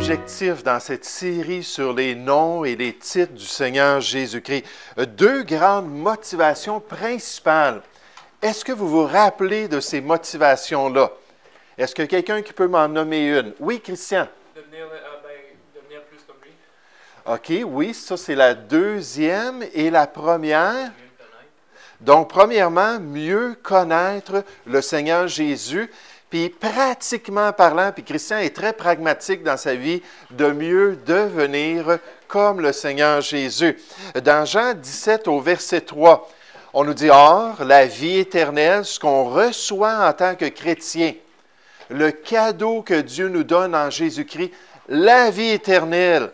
objectif dans cette série sur les noms et les titres du Seigneur Jésus-Christ. Deux grandes motivations principales. Est-ce que vous vous rappelez de ces motivations-là? Est-ce que quelqu'un qui peut m'en nommer une? Oui, Christian? Devenir plus comme lui. OK, oui, ça c'est la deuxième. Et la première? Donc, premièrement, mieux connaître le Seigneur Jésus. Puis pratiquement parlant, puis Christian est très pragmatique dans sa vie, de mieux devenir comme le Seigneur Jésus. Dans Jean 17 au verset 3, on nous dit « Or, la vie éternelle, ce qu'on reçoit en tant que chrétien, le cadeau que Dieu nous donne en Jésus-Christ, la vie éternelle,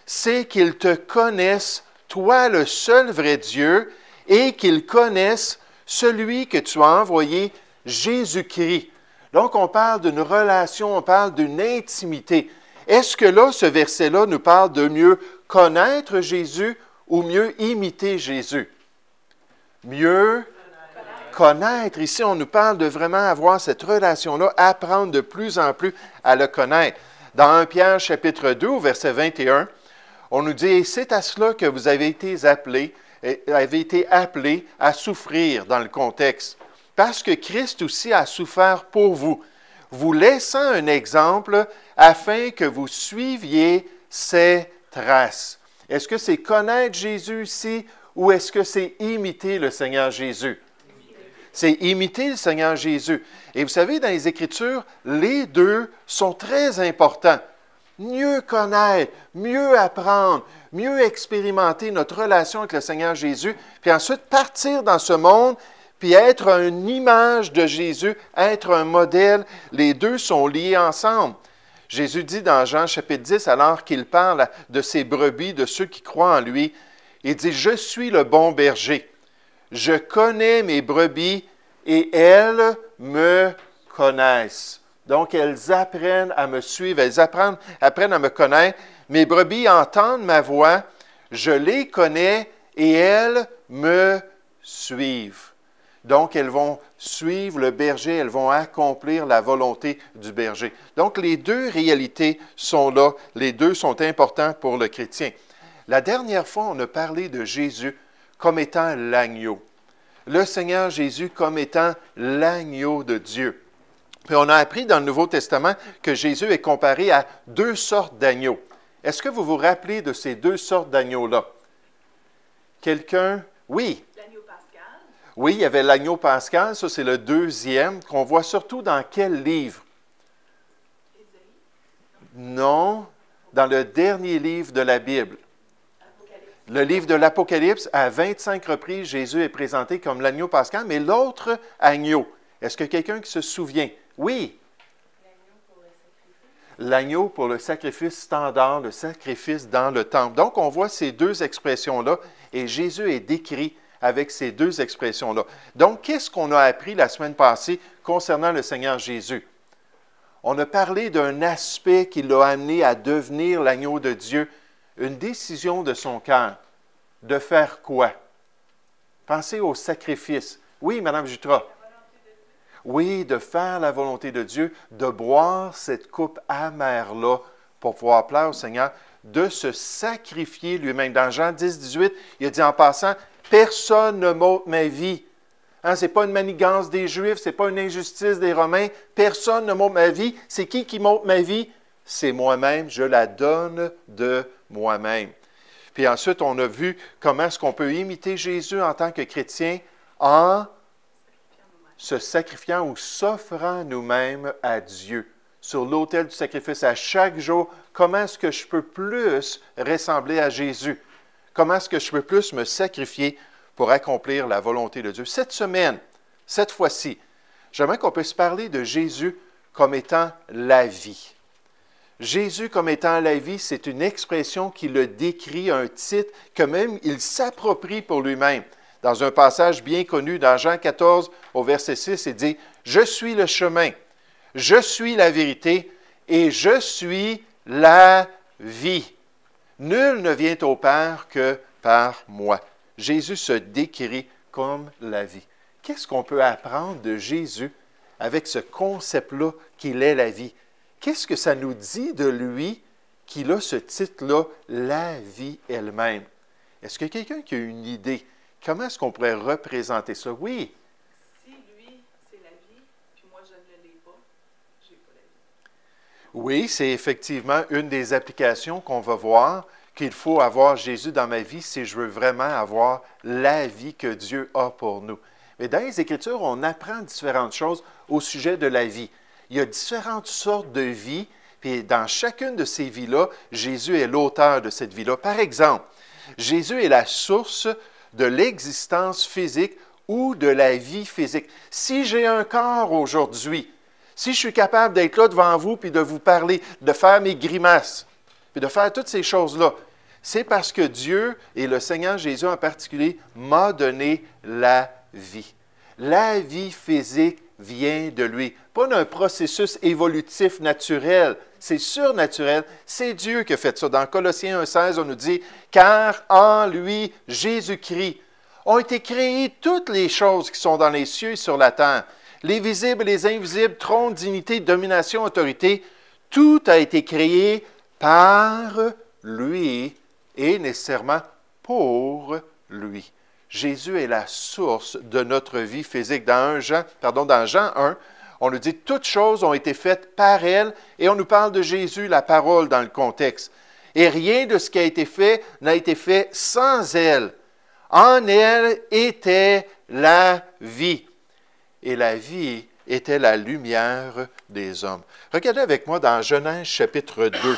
c'est qu'ils te connaissent, toi le seul vrai Dieu, et qu'ils connaissent celui que tu as envoyé, Jésus-Christ. » Donc, on parle d'une relation, on parle d'une intimité. Est-ce que là, ce verset-là nous parle de mieux connaître Jésus ou mieux imiter Jésus? Mieux connaître. Ici, on nous parle de vraiment avoir cette relation-là, apprendre de plus en plus à le connaître. Dans 1 Pierre chapitre 2, au verset 21, on nous dit « Et c'est à cela que vous avez été appelés à souffrir dans le contexte. » Parce que Christ aussi a souffert pour vous, vous laissant un exemple afin que vous suiviez ses traces. Est-ce que c'est connaître Jésus ici ou est-ce que c'est imiter le Seigneur Jésus? C'est imiter le Seigneur Jésus. Et vous savez, dans les Écritures, les deux sont très importants. Mieux connaître, mieux apprendre, mieux expérimenter notre relation avec le Seigneur Jésus, puis ensuite partir dans ce monde puis être une image de Jésus, être un modèle, les deux sont liés ensemble. Jésus dit dans Jean chapitre 10, alors qu'il parle de ses brebis, de ceux qui croient en lui, il dit « Je suis le bon berger. Je connais mes brebis et elles me connaissent. » Donc, elles apprennent à me suivre, elles apprennent à me connaître. Mes brebis entendent ma voix, je les connais et elles me suivent. Donc, elles vont suivre le berger, elles vont accomplir la volonté du berger. Donc, les deux réalités sont là, les deux sont importants pour le chrétien. La dernière fois, on a parlé de Jésus comme étant l'agneau. Le Seigneur Jésus comme étant l'agneau de Dieu. Puis on a appris dans le Nouveau Testament que Jésus est comparé à deux sortes d'agneaux. Est-ce que vous vous rappelez de ces deux sortes d'agneaux-là? Quelqu'un? Oui. Oui, il y avait l'agneau pascal, ça c'est le deuxième, qu'on voit surtout dans quel livre? Non, dans le dernier livre de la Bible. Le livre de l'Apocalypse, à 25 reprises, Jésus est présenté comme l'agneau pascal, mais l'autre agneau, est-ce que quelqu'un qui se souvient? Oui. L'agneau pour le sacrifice standard, le sacrifice dans le temple. Donc, on voit ces deux expressions-là, et Jésus est décrit avec ces deux expressions-là. Donc, qu'est-ce qu'on a appris la semaine passée concernant le Seigneur Jésus? On a parlé d'un aspect qui l'a amené à devenir l'agneau de Dieu, une décision de son cœur. De faire quoi? Pensez au sacrifice. Oui, Mme Jutras. Oui, de faire la volonté de Dieu, de boire cette coupe amère-là pour pouvoir plaire au Seigneur, de se sacrifier lui-même. Dans Jean 10, 18, il a dit en passant, « Personne ne m'ôte ma vie. » Hein, ce n'est pas une manigance des Juifs, ce n'est pas une injustice des Romains. Personne ne m'ôte ma vie. C'est qui m'ôte ma vie? C'est moi-même. Je la donne de moi-même. Puis ensuite, on a vu comment est-ce qu'on peut imiter Jésus en tant que chrétien en se sacrifiant ou s'offrant nous-mêmes à Dieu. Sur l'autel du sacrifice à chaque jour, comment est-ce que je peux plus ressembler à Jésus? Comment est-ce que je peux plus me sacrifier pour accomplir la volonté de Dieu? Cette semaine, cette fois-ci, j'aimerais qu'on puisse parler de Jésus comme étant la vie. Jésus comme étant la vie, c'est une expression qui le décrit, un titre que même il s'approprie pour lui-même. Dans un passage bien connu dans Jean 14 au verset 6, il dit « Je suis le chemin, je suis la vérité et je suis la vie. Nul ne vient au Père que par moi. » Jésus se décrit comme la vie. Qu'est-ce qu'on peut apprendre de Jésus avec ce concept-là qu'il est la vie? Qu'est-ce que ça nous dit de lui qu'il a ce titre-là, la vie elle-même. Est-ce qu'il y a quelqu'un qui a une idée? Comment est-ce qu'on pourrait représenter ça? Oui. Si lui, c'est la vie, puis moi, je ne l'ai pas, j'ai pas la vie. Oui, c'est effectivement une des applications qu'on va voir, qu'il faut avoir Jésus dans ma vie si je veux vraiment avoir la vie que Dieu a pour nous. Mais dans les Écritures, on apprend différentes choses au sujet de la vie. Il y a différentes sortes de vies, puis dans chacune de ces vies-là, Jésus est l'auteur de cette vie-là. Par exemple, Jésus est la source de l'existence physique ou de la vie physique. Si j'ai un corps aujourd'hui, si je suis capable d'être là devant vous puis de vous parler, de faire mes grimaces, puis de faire toutes ces choses-là, c'est parce que Dieu et le Seigneur Jésus en particulier m'a donné la vie. La vie physique vient de lui, pas d'un processus évolutif naturel, c'est surnaturel, c'est Dieu qui a fait ça. Dans Colossiens 1,16, on nous dit « Car en lui, Jésus-Christ, ont été créées toutes les choses qui sont dans les cieux et sur la terre, les visibles et les invisibles, trône, dignité, domination, autorité, tout a été créé par lui et nécessairement pour lui. » Jésus est la source de notre vie physique. Dans Jean 1, on nous dit « Toutes choses ont été faites par elle » et on nous parle de Jésus, la parole, dans le contexte. Et rien de ce qui a été fait n'a été fait sans elle. En elle était la vie. Et la vie était la lumière des hommes. Regardez avec moi dans Genèse chapitre 2.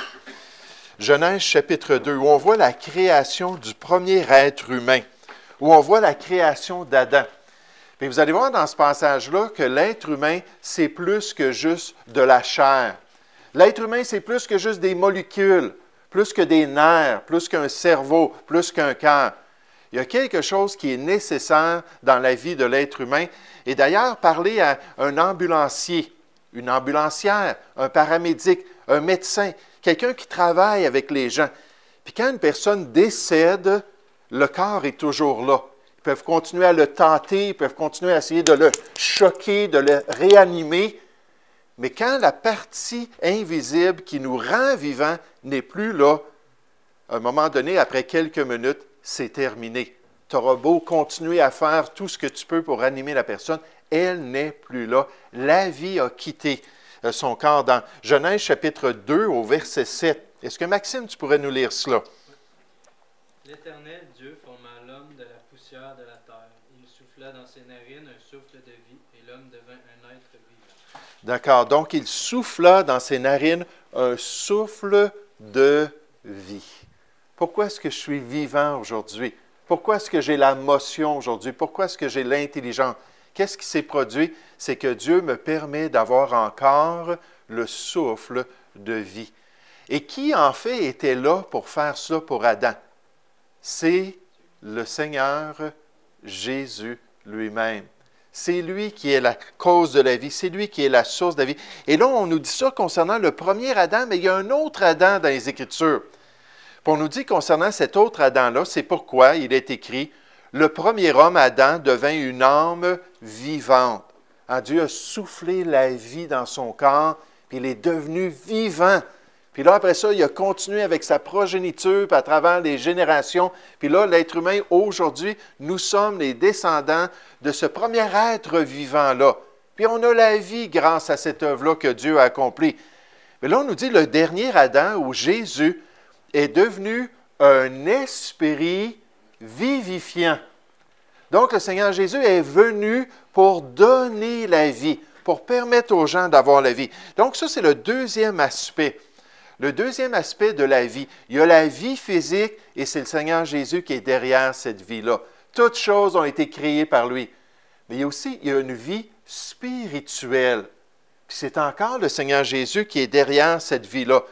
Genèse chapitre 2, où on voit la création du premier être humain, où on voit la création d'Adam. Puis vous allez voir dans ce passage-là que l'être humain, c'est plus que juste de la chair. L'être humain, c'est plus que juste des molécules, plus que des nerfs, plus qu'un cerveau, plus qu'un cœur. Il y a quelque chose qui est nécessaire dans la vie de l'être humain. Et d'ailleurs, parler à un ambulancier, une ambulancière, un paramédic, un médecin, quelqu'un qui travaille avec les gens. Puis quand une personne décède, le corps est toujours là. Ils peuvent continuer à le tenter, ils peuvent continuer à essayer de le choquer, de le réanimer. Mais quand la partie invisible qui nous rend vivants n'est plus là, à un moment donné, après quelques minutes, c'est terminé. Tu auras beau continuer à faire tout ce que tu peux pour animer la personne, elle n'est plus là. La vie a quitté son corps. Dans Genèse chapitre 2 au verset 7. Est-ce que Maxime, tu pourrais nous lire cela? L'Éternel Dieu forma l'homme de la poussière de la terre. Il souffla dans ses narines un souffle de vie, et l'homme devint un être vivant. D'accord. Donc, il souffla dans ses narines un souffle de vie. Pourquoi est-ce que je suis vivant aujourd'hui? Pourquoi est-ce que j'ai la motion aujourd'hui? Pourquoi est-ce que j'ai l'intelligence? Qu'est-ce qui s'est produit? C'est que Dieu me permet d'avoir encore le souffle de vie. Et qui, en fait, était là pour faire ça pour Adam? C'est le Seigneur Jésus lui-même. C'est lui qui est la cause de la vie. C'est lui qui est la source de la vie. Et là, on nous dit ça concernant le premier Adam, mais il y a un autre Adam dans les Écritures. Puis on nous dit concernant cet autre Adam-là, c'est pourquoi il est écrit « Le premier homme, Adam, devint une âme vivante. » Dieu a soufflé la vie dans son corps, puis il est devenu vivant. Puis là, après ça, il a continué avec sa progéniture, puis à travers les générations. Puis là, l'être humain, aujourd'hui, nous sommes les descendants de ce premier être vivant-là. Puis on a la vie grâce à cette œuvre-là que Dieu a accomplie. Mais là, on nous dit le dernier Adam, où Jésus est devenu un esprit vivifiant. Donc, le Seigneur Jésus est venu pour donner la vie, pour permettre aux gens d'avoir la vie. Donc, ça, c'est le deuxième aspect. Le deuxième aspect de la vie. Il y a la vie physique et c'est le Seigneur Jésus qui est derrière cette vie-là. Toutes choses ont été créées par lui. Mais il y a une vie spirituelle. Puis c'est encore le Seigneur Jésus qui est derrière cette vie-là.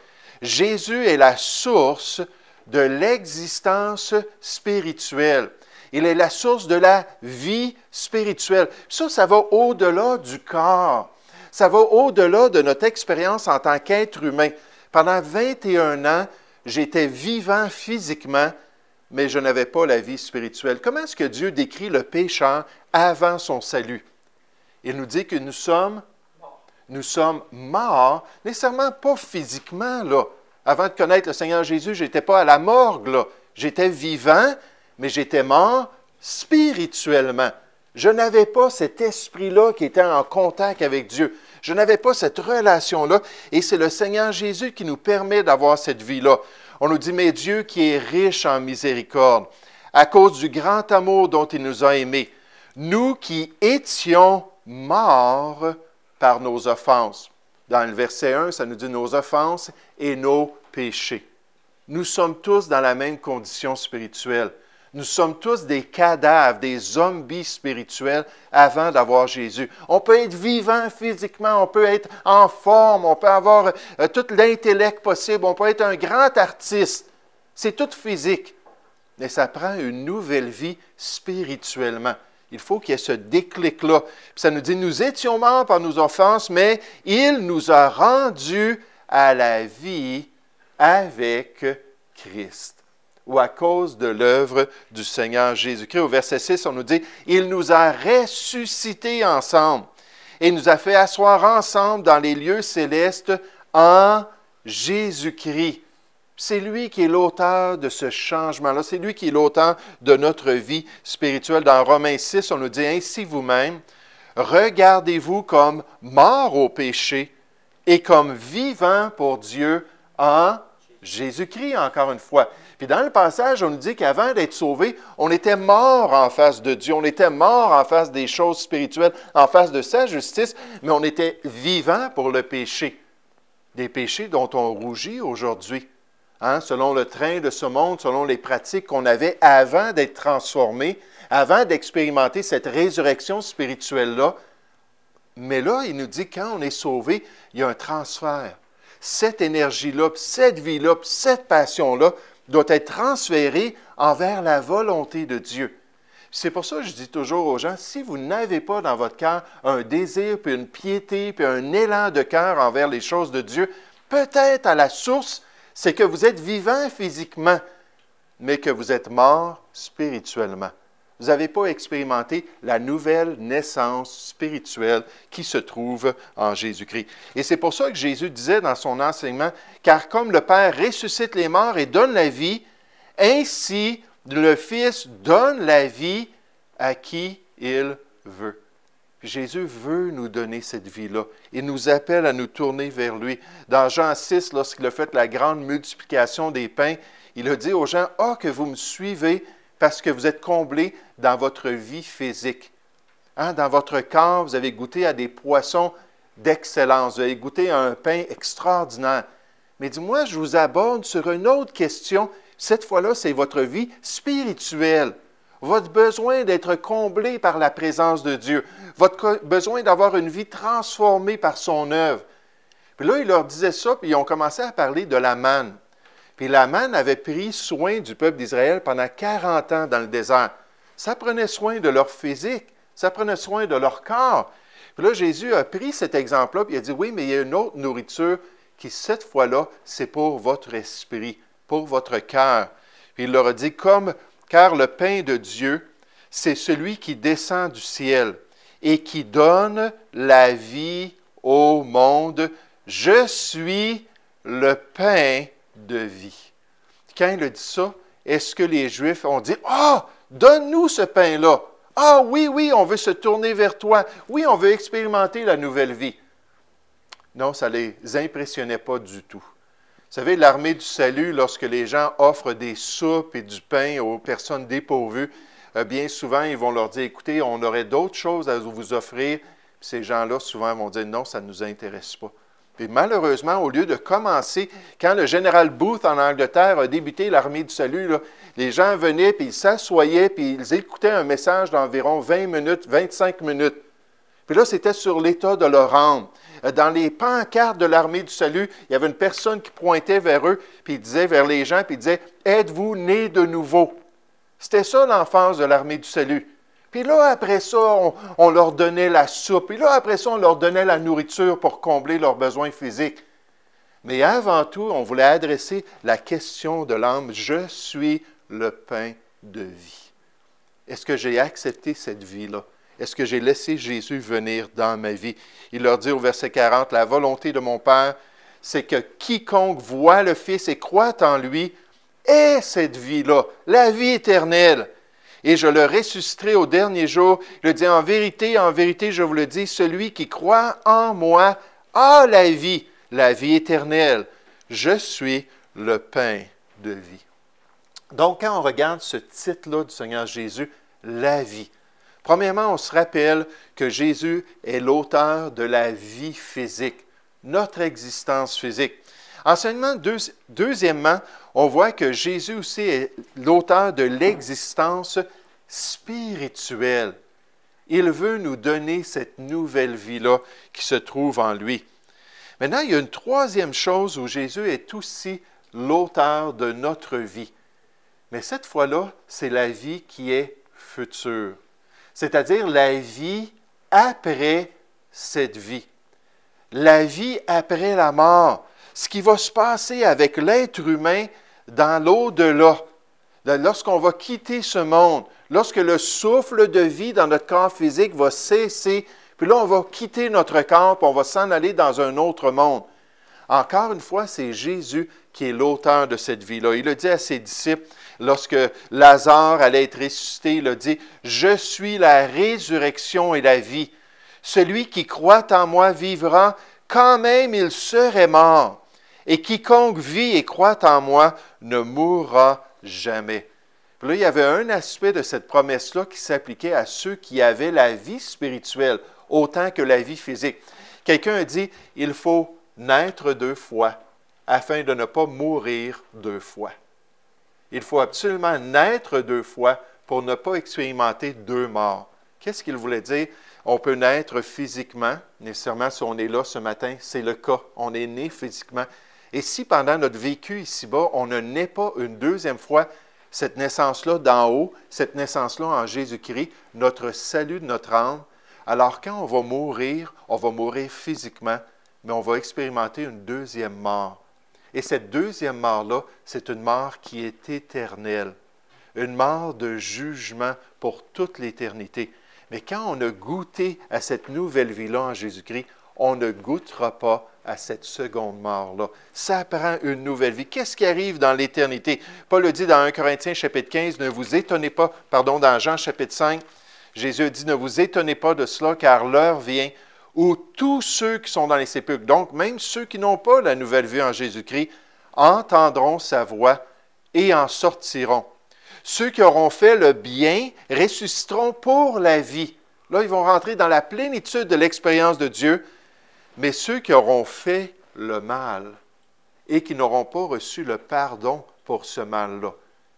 Jésus est la source de l'existence spirituelle. Il est la source de la vie spirituelle. Ça va au-delà du corps. Ça va au-delà de notre expérience en tant qu'être humain. Pendant 21 ans, j'étais vivant physiquement, mais je n'avais pas la vie spirituelle. Comment est-ce que Dieu décrit le pécheur avant son salut? Il nous dit que nous sommes morts, nécessairement pas physiquement, là, Avant de connaître le Seigneur Jésus, je n'étais pas à la morgue, là. J'étais vivant, mais j'étais mort spirituellement. Je n'avais pas cet esprit-là qui était en contact avec Dieu. Je n'avais pas cette relation-là. Et c'est le Seigneur Jésus qui nous permet d'avoir cette vie-là. On nous dit, mais Dieu qui est riche en miséricorde, à cause du grand amour dont il nous a aimés, nous qui étions morts par nos offenses. Dans le verset 1, ça nous dit nos offenses et nos péchés. Nous sommes tous dans la même condition spirituelle. Nous sommes tous des cadavres, des zombies spirituels avant d'avoir Jésus. On peut être vivant physiquement, on peut être en forme, on peut avoir tout l'intellect possible, on peut être un grand artiste. C'est tout physique. Mais ça prend une nouvelle vie spirituellement. Il faut qu'il y ait ce déclic-là. Puis ça nous dit, nous étions morts par nos offenses, mais il nous a rendus à la vie avec Christ, ou à cause de l'œuvre du Seigneur Jésus-Christ. Au verset 6, on nous dit, il nous a ressuscités ensemble et nous a fait asseoir ensemble dans les lieux célestes en Jésus-Christ. C'est lui qui est l'auteur de ce changement-là. C'est lui qui est l'auteur de notre vie spirituelle. Dans Romains 6, on nous dit, ainsi vous-même, regardez-vous comme morts au péché et comme vivants pour Dieu en Jésus-Christ, encore une fois. Puis dans le passage, on nous dit qu'avant d'être sauvés, on était morts en face de Dieu, on était morts en face des choses spirituelles, en face de sa justice, mais on était vivants pour le péché. Des péchés dont on rougit aujourd'hui. Hein, selon le train de ce monde, selon les pratiques qu'on avait avant d'être transformés, avant d'expérimenter cette résurrection spirituelle-là. Mais là, il nous dit, quand on est sauvé, il y a un transfert. Cette énergie-là, cette vie-là, cette passion-là doit être transférée envers la volonté de Dieu. C'est pour ça que je dis toujours aux gens, si vous n'avez pas dans votre cœur un désir, puis une piété, puis un élan de cœur envers les choses de Dieu, peut-être à la source, c'est que vous êtes vivant physiquement, mais que vous êtes mort spirituellement. Vous n'avez pas expérimenté la nouvelle naissance spirituelle qui se trouve en Jésus-Christ. Et c'est pour ça que Jésus disait dans son enseignement, « Car comme le Père ressuscite les morts et donne la vie, ainsi le Fils donne la vie à qui il veut. » Jésus veut nous donner cette vie-là. Il nous appelle à nous tourner vers lui. Dans Jean 6, lorsqu'il a fait la grande multiplication des pains, il a dit aux gens, « Ah, que vous me suivez parce que vous êtes comblés dans votre vie physique. Hein, dans votre corps, vous avez goûté à des poissons d'excellence. Vous avez goûté à un pain extraordinaire. Mais dis-moi, je vous aborde sur une autre question. Cette fois-là, c'est votre vie spirituelle. Votre besoin d'être comblé par la présence de Dieu, votre besoin d'avoir une vie transformée par son œuvre. Puis là, il leur disait ça, puis ils ont commencé à parler de la manne. Puis la manne avait pris soin du peuple d'Israël pendant 40 ans dans le désert. Ça prenait soin de leur physique, ça prenait soin de leur corps. Puis là, Jésus a pris cet exemple-là, puis il a dit, oui, mais il y a une autre nourriture qui, cette fois-là, c'est pour votre esprit, pour votre cœur. Puis il leur a dit, car le pain de Dieu, c'est celui qui descend du ciel et qui donne la vie au monde. Je suis le pain de vie. Quand il a dit ça, est-ce que les Juifs ont dit, « Ah, donne-nous ce pain-là. Ah oui, oui, on veut se tourner vers toi. Oui, on veut expérimenter la nouvelle vie. » Non, ça ne les impressionnait pas du tout. Vous savez, l'armée du salut, lorsque les gens offrent des soupes et du pain aux personnes dépourvues, bien souvent, ils vont leur dire, écoutez, on aurait d'autres choses à vous offrir. Puis ces gens-là, souvent, vont dire, non, ça ne nous intéresse pas. Puis malheureusement, au lieu de commencer, quand le général Booth en Angleterre a débuté l'armée du salut, là, les gens venaient, puis ils s'assoyaient, puis ils écoutaient un message d'environ 20 minutes, 25 minutes. Puis là, c'était sur l'état de leur âme. Dans les pancartes de l'armée du salut, il y avait une personne qui pointait vers eux, puis il disait vers les gens, puis il disait « Êtes-vous nés de nouveau? » C'était ça l'enfance de l'armée du salut. Puis là, après ça, on leur donnait la soupe. Puis là, après ça, on leur donnait la nourriture pour combler leurs besoins physiques. Mais avant tout, on voulait adresser la question de l'âme « Je suis le pain de vie. » Est-ce que j'ai accepté cette vie-là? Est-ce que j'ai laissé Jésus venir dans ma vie? Il leur dit au verset 40, « La volonté de mon Père, c'est que quiconque voit le Fils et croit en lui ait cette vie-là, la vie éternelle. Et je le ressusciterai au dernier jour. Il dit, en vérité, je vous le dis, celui qui croit en moi a la vie éternelle. Je suis le pain de vie. Donc, quand on regarde ce titre-là du Seigneur Jésus, la vie. Premièrement, on se rappelle que Jésus est l'auteur de la vie physique, notre existence physique. Enseignement, deuxièmement, on voit que Jésus aussi est l'auteur de l'existence spirituelle. Il veut nous donner cette nouvelle vie-là qui se trouve en lui. Maintenant, il y a une troisième chose où Jésus est aussi l'auteur de notre vie. Mais cette fois-là, c'est la vie qui est future. C'est-à-dire la vie après cette vie. La vie après la mort. Ce qui va se passer avec l'être humain dans l'au-delà. Lorsqu'on va quitter ce monde, lorsque le souffle de vie dans notre corps physique va cesser, puis là, on va quitter notre corps, puis on va s'en aller dans un autre monde. Encore une fois, c'est Jésus qui est l'auteur de cette vie-là. Il a dit à ses disciples, lorsque Lazare allait être ressuscité, il a dit, « Je suis la résurrection et la vie. Celui qui croit en moi vivra, quand même il serait mort. Et quiconque vit et croit en moi ne mourra jamais. » Puis là, il y avait un aspect de cette promesse-là qui s'appliquait à ceux qui avaient la vie spirituelle, autant que la vie physique. Quelqu'un a dit, il faut naître 2 fois afin de ne pas mourir 2 fois. Il faut absolument naître 2 fois pour ne pas expérimenter 2 morts. Qu'est-ce qu'il voulait dire? On peut naître physiquement, nécessairement si on est là ce matin, c'est le cas. On est né physiquement. Et si pendant notre vécu ici-bas, on ne naît pas une 2e fois, cette naissance-là d'en haut, cette naissance-là en Jésus-Christ, notre salut de notre âme, alors quand on va mourir physiquement, mais on va expérimenter une 2e mort. Et cette 2e mort-là, c'est une mort qui est éternelle, une mort de jugement pour toute l'éternité. Mais quand on a goûté à cette nouvelle vie-là en Jésus-Christ, on ne goûtera pas à cette seconde mort-là. Ça prend une nouvelle vie. Qu'est-ce qui arrive dans l'éternité? Paul le dit dans 1 Corinthiens chapitre 15, ne vous étonnez pas, dans Jean chapitre 5, Jésus a dit, ne vous étonnez pas de cela, car l'heure vient où tous ceux qui sont dans les sépulcres, donc même ceux qui n'ont pas la nouvelle vie en Jésus-Christ, entendront sa voix et en sortiront. Ceux qui auront fait le bien ressusciteront pour la vie. Là, ils vont rentrer dans la plénitude de l'expérience de Dieu. Mais ceux qui auront fait le mal et qui n'auront pas reçu le pardon pour ce mal-là,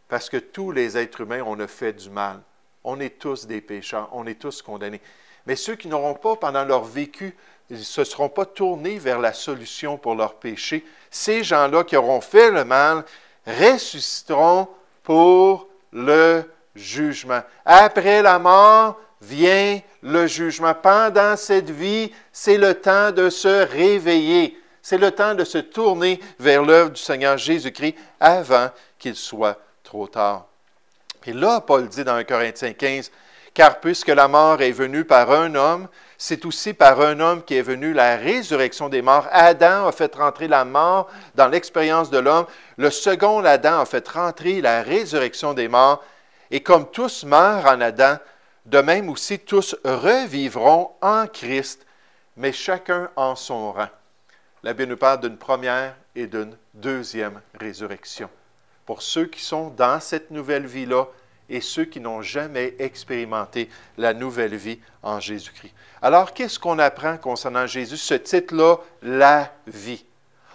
parce que tous les êtres humains, on a fait du mal. On est tous des pécheurs, on est tous condamnés. Mais ceux qui n'auront pas, pendant leur vécu, ils ne se seront pas tournés vers la solution pour leurs péchés, ces gens-là qui auront fait le mal ressusciteront pour le jugement. Après la mort vient le jugement. Pendant cette vie, c'est le temps de se réveiller. C'est le temps de se tourner vers l'œuvre du Seigneur Jésus-Christ avant qu'il soit trop tard. Et là, Paul dit dans 1 Corinthiens 15, « Car puisque la mort est venue par un homme, c'est aussi par un homme qui est venue la résurrection des morts. Adam a fait rentrer la mort dans l'expérience de l'homme. Le second Adam a fait rentrer la résurrection des morts. Et comme tous meurent en Adam, de même aussi tous revivront en Christ, mais chacun en son rang. » La Bible nous parle d'une première et d'une 2e résurrection. Pour ceux qui sont dans cette nouvelle vie-là et ceux qui n'ont jamais expérimenté la nouvelle vie en Jésus-Christ. Alors, qu'est-ce qu'on apprend concernant Jésus? Ce titre-là, la vie.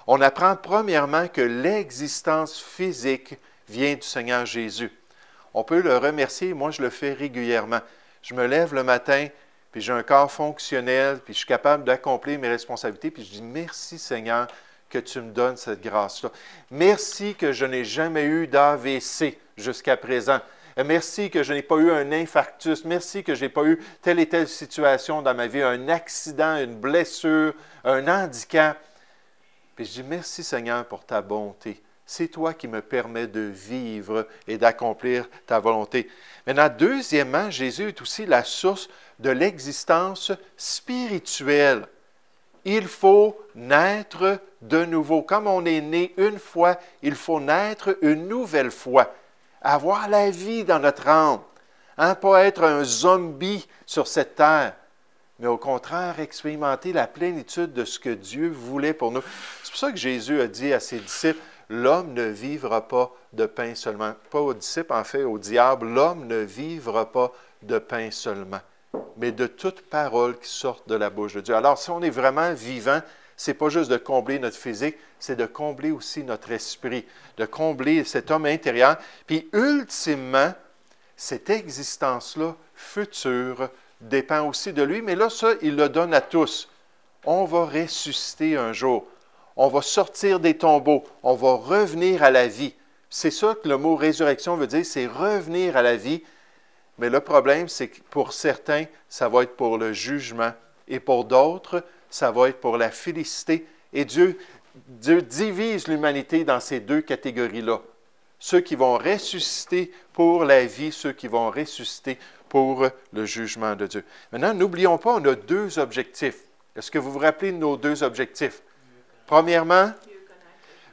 On apprend premièrement que l'existence physique vient du Seigneur Jésus. On peut le remercier, moi je le fais régulièrement. Je me lève le matin, puis j'ai un corps fonctionnel, puis je suis capable d'accomplir mes responsabilités, puis je dis merci Seigneur que tu me donnes cette grâce-là. Merci que je n'ai jamais eu d'AVC jusqu'à présent. Merci que je n'ai pas eu un infarctus. Merci que je n'ai pas eu telle et telle situation dans ma vie, un accident, une blessure, un handicap. Puis je dis merci Seigneur pour ta bonté. C'est toi qui me permets de vivre et d'accomplir ta volonté. Maintenant, deuxièmement, Jésus est aussi la source de l'existence spirituelle. il faut naître de nouveau. Comme on est né une fois, il faut naître une nouvelle fois. Avoir la vie dans notre âme. Hein, pas être un zombie sur cette terre, mais au contraire, expérimenter la plénitude de ce que Dieu voulait pour nous. C'est pour ça que Jésus a dit à ses disciples, l'homme ne vivra pas de pain seulement. Pas aux disciples, en fait, au diable, l'homme ne vivra pas de pain seulement, mais de toute parole qui sort de la bouche de Dieu. Alors, si on est vraiment vivant, ce n'est pas juste de combler notre physique, c'est de combler aussi notre esprit, de combler cet homme intérieur. Puis, ultimement, cette existence-là, future, dépend aussi de lui, mais là, ça, il le donne à tous. On va ressusciter un jour. On va sortir des tombeaux. On va revenir à la vie. C'est ça que le mot résurrection veut dire, c'est revenir à la vie. Mais le problème, c'est que pour certains, ça va être pour le jugement. Et pour d'autres, ça va être pour la félicité. Et Dieu divise l'humanité dans ces deux catégories-là. Ceux qui vont ressusciter pour la vie, ceux qui vont ressusciter pour le jugement de Dieu. Maintenant, n'oublions pas, on a deux objectifs. Est-ce que vous vous rappelez de nos deux objectifs? Premièrement,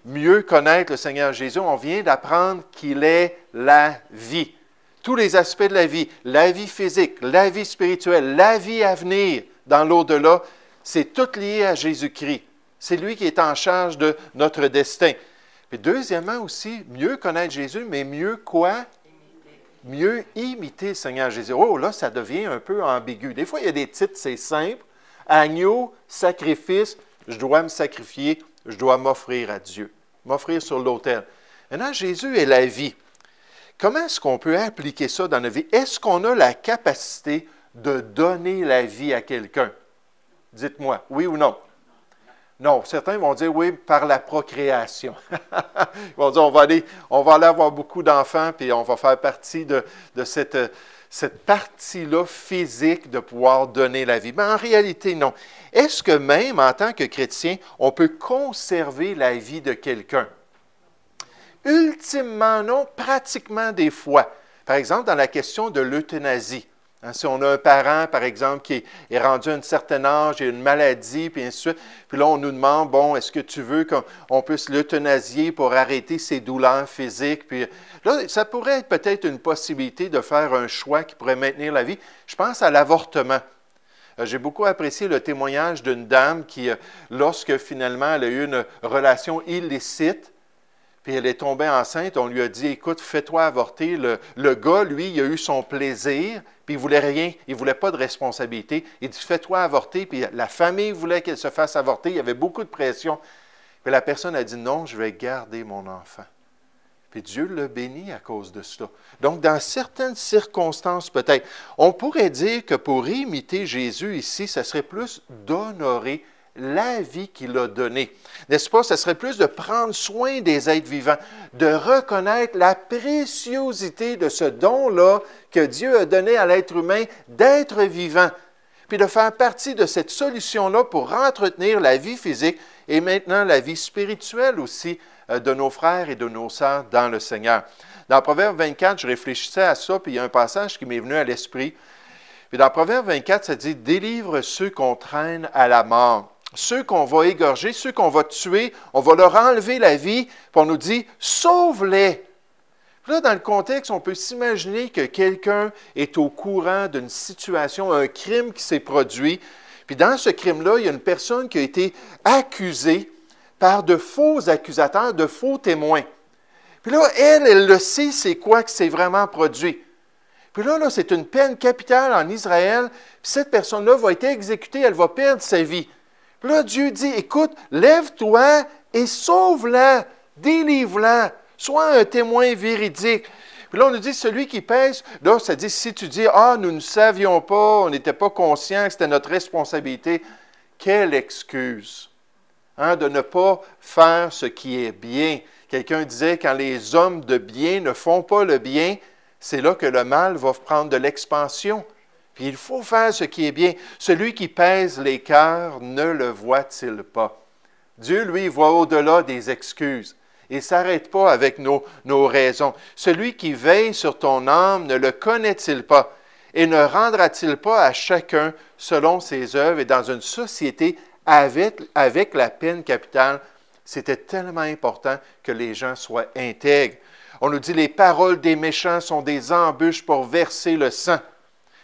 mieux connaître le Seigneur Jésus. On vient d'apprendre qu'il est la vie. Tous les aspects de la vie physique, la vie spirituelle, la vie à venir dans l'au-delà, c'est tout lié à Jésus-Christ. C'est lui qui est en charge de notre destin. Puis deuxièmement aussi, mieux connaître Jésus, mais mieux quoi? Mieux imiter le Seigneur Jésus. Oh, là, ça devient un peu ambigu. Des fois, il y a des titres, c'est simple. Agneau, sacrifice, je dois me sacrifier, je dois m'offrir à Dieu. M'offrir sur l'autel. Maintenant, Jésus est la vie. Comment est-ce qu'on peut appliquer ça dans notre vie? Est-ce qu'on a la capacité de donner la vie à quelqu'un? Dites-moi, oui ou non? Non, certains vont dire oui par la procréation. Ils vont dire on va aller avoir beaucoup d'enfants puis on va faire partie de cette partie-là physique de pouvoir donner la vie. Mais en réalité, non. Est-ce que même en tant que chrétien, on peut conserver la vie de quelqu'un? Ultimement, non, pratiquement des fois. Par exemple, dans la question de l'euthanasie. Hein, si on a un parent, par exemple, qui est rendu à un certain âge, il a une maladie, puis ainsi de suite, puis là, on nous demande, bon, est-ce que tu veux qu'on puisse l'euthanasier pour arrêter ses douleurs physiques? Puis là, ça pourrait être peut-être une possibilité de faire un choix qui pourrait maintenir la vie. Je pense à l'avortement. J'ai beaucoup apprécié le témoignage d'une dame qui, lorsque finalement elle a eu une relation illicite, puis elle est tombée enceinte, on lui a dit, écoute, fais-toi avorter. Le gars, lui, il a eu son plaisir, puis il ne voulait rien, il ne voulait pas de responsabilité. Il dit, fais-toi avorter, puis la famille voulait qu'elle se fasse avorter, il y avait beaucoup de pression. Puis la personne a dit, non, je vais garder mon enfant. Puis Dieu l'a béni à cause de cela. Donc, dans certaines circonstances, peut-être, on pourrait dire que pour imiter Jésus ici, ça serait plus d'honorer la vie qu'il a donnée. N'est-ce pas? Ce serait plus de prendre soin des êtres vivants, de reconnaître la préciosité de ce don-là que Dieu a donné à l'être humain d'être vivant, puis de faire partie de cette solution-là pour entretenir la vie physique et maintenant la vie spirituelle aussi de nos frères et de nos sœurs dans le Seigneur. Dans Proverbe 24, je réfléchissais à ça, puis il y a un passage qui m'est venu à l'esprit. Puis dans Proverbe 24, ça dit « Délivre ceux qu'on traîne à la mort ». Ceux qu'on va égorger, ceux qu'on va tuer, on va leur enlever la vie, puis on nous dit « sauve-les ». Puis là, dans le contexte, on peut s'imaginer que quelqu'un est au courant d'une situation, un crime qui s'est produit. Puis dans ce crime-là, il y a une personne qui a été accusée par de faux accusateurs, de faux témoins. Puis là, elle le sait, c'est quoi que c'est vraiment produit. Puis là, c'est une peine capitale en Israël, puis cette personne-là va être exécutée, elle va perdre sa vie. Puis là, Dieu dit, écoute, lève-toi et sauve-la, délivre-la, sois un témoin véridique. Puis là, on nous dit, celui qui pèse, là, ça dit, si tu dis, nous ne savions pas, on n'était pas conscients que c'était notre responsabilité, quelle excuse, de ne pas faire ce qui est bien. Quelqu'un disait, quand les hommes de bien ne font pas le bien, c'est là que le mal va prendre de l'expansion. Puis il faut faire ce qui est bien. Celui qui pèse les cœurs, ne le voit-il pas? Dieu, lui, voit au-delà des excuses. Il ne s'arrête pas avec nos raisons. Celui qui veille sur ton âme, ne le connaît-il pas? Et ne rendra-t-il pas à chacun selon ses œuvres et dans une société avec la peine capitale, c'était tellement important que les gens soient intègres. On nous dit, les paroles des méchants sont des embûches pour verser le sang.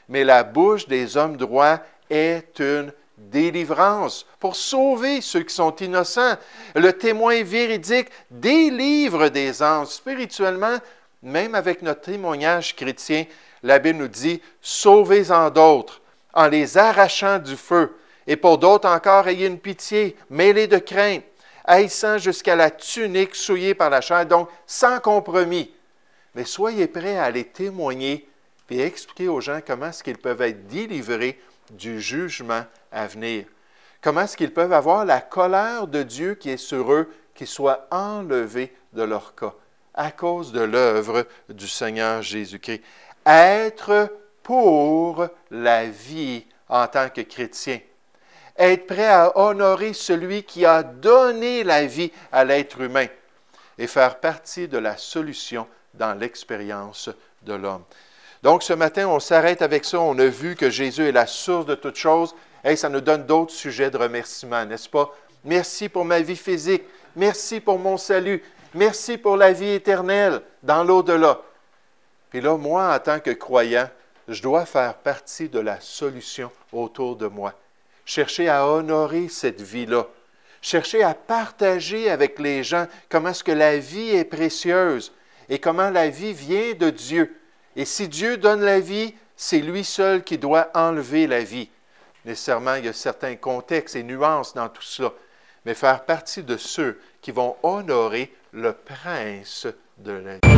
Mais la bouche des hommes droits est une délivrance pour sauver ceux qui sont innocents. Le témoin véridique délivre des anges. Spirituellement, même avec notre témoignage chrétien, la Bible nous dit, sauvez-en d'autres en les arrachant du feu. Et pour d'autres encore, ayez une pitié, mêlée de crainte, haïssant jusqu'à la tunique souillée par la chair, donc sans compromis. Mais soyez prêts à aller témoigner et expliquer aux gens comment est-ce qu'ils peuvent être délivrés du jugement à venir. Comment est-ce qu'ils peuvent avoir la colère de Dieu qui est sur eux, qui soit enlevée de leur cas, à cause de l'œuvre du Seigneur Jésus-Christ. Être pour la vie en tant que chrétien. Être prêt à honorer celui qui a donné la vie à l'être humain et faire partie de la solution dans l'expérience de l'homme. Donc, ce matin, on s'arrête avec ça. On a vu que Jésus est la source de toutes choses. Hey, ça nous donne d'autres sujets de remerciement, n'est-ce pas? Merci pour ma vie physique. Merci pour mon salut. Merci pour la vie éternelle dans l'au-delà. Puis là, moi, en tant que croyant, je dois faire partie de la solution autour de moi. Chercher à honorer cette vie-là. Chercher à partager avec les gens comment est-ce que la vie est précieuse et comment la vie vient de Dieu. Et si Dieu donne la vie, c'est lui seul qui doit enlever la vie. Nécessairement, il y a certains contextes et nuances dans tout cela. Mais faire partie de ceux qui vont honorer le prince de la vie.